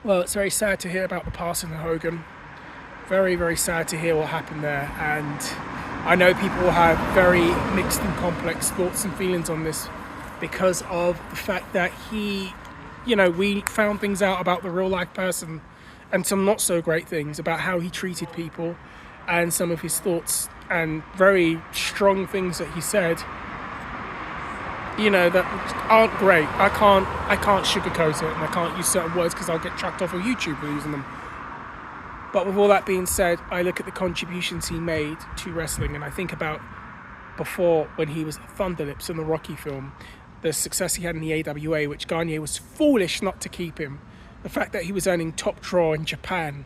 Well, it's very sad to hear about the passing of Hogan. Very, very sad to hear what happened there. And I know people will have very mixed and complex thoughts and feelings on this because of the fact that we found things out about the real life person and some not so great things about how he treated people and some of his thoughts and very strong things that he said, that aren't great. I can't sugarcoat it, and I can't use certain words because I'll get chucked off of YouTube for using them. But with all that being said, I look at the contributions he made to wrestling, and I think about before when he was Thunderlips in the Rocky film, the success he had in the AWA, which Gagne was foolish not to keep him. The fact that he was earning top draw in Japan,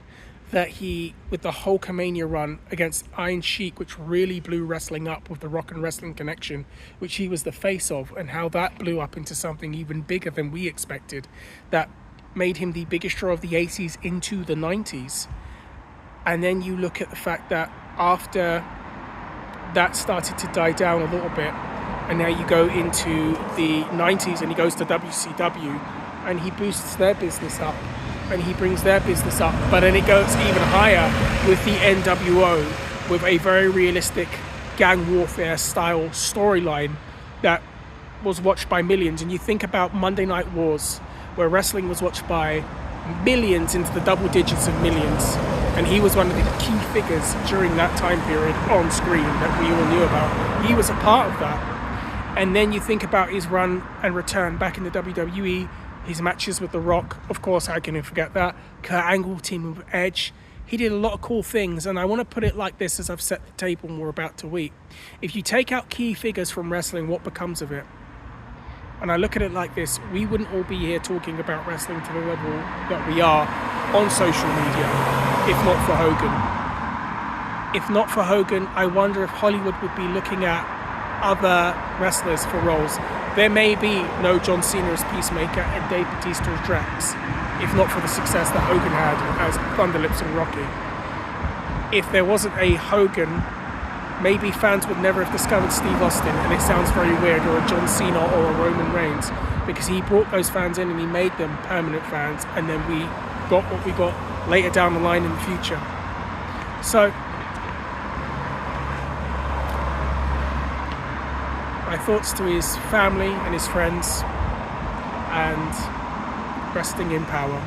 that he, with the Hulkamania run against Iron Sheik, which really blew wrestling up with the Rock and Wrestling Connection, which he was the face of, and how that blew up into something even bigger than we expected, that made him the biggest draw of the 80s into the 90s. And then you look at the fact that after that started to die down a little bit, and now you go into the 90s and he goes to WCW and he boosts their business up and he brings their business up, but then it goes even higher with the NWO, with a very realistic gang warfare style storyline that was watched by millions. And you think about Monday Night Wars, where wrestling was watched by millions into the double digits of millions, and he was one of the key figures during that time period on screen that we all knew about. He was a part of that. And then you think about his run and return back in the WWE, his matches with The Rock, of course, how can you forget that? Kurt Angle teaming with Edge. He did a lot of cool things, and I want to put it like this as I've set the table and we're about to eat. If you take out key figures from wrestling, what becomes of it? And I look at it like this: we wouldn't all be here talking about wrestling to the level that we are on social media if not for Hogan. If not for Hogan, I wonder if Hollywood would be looking at other wrestlers for roles. There may be no John Cena as Peacemaker and Dave Bautista as Drax, if not for the success that Hogan had as Thunderlips and Rocky. If there wasn't a Hogan, maybe fans would never have discovered Steve Austin, and it sounds very weird, or a John Cena or a Roman Reigns, because he brought those fans in and he made them permanent fans, and then we got what we got later down the line in the future. So my thoughts to his family and his friends, and resting in power.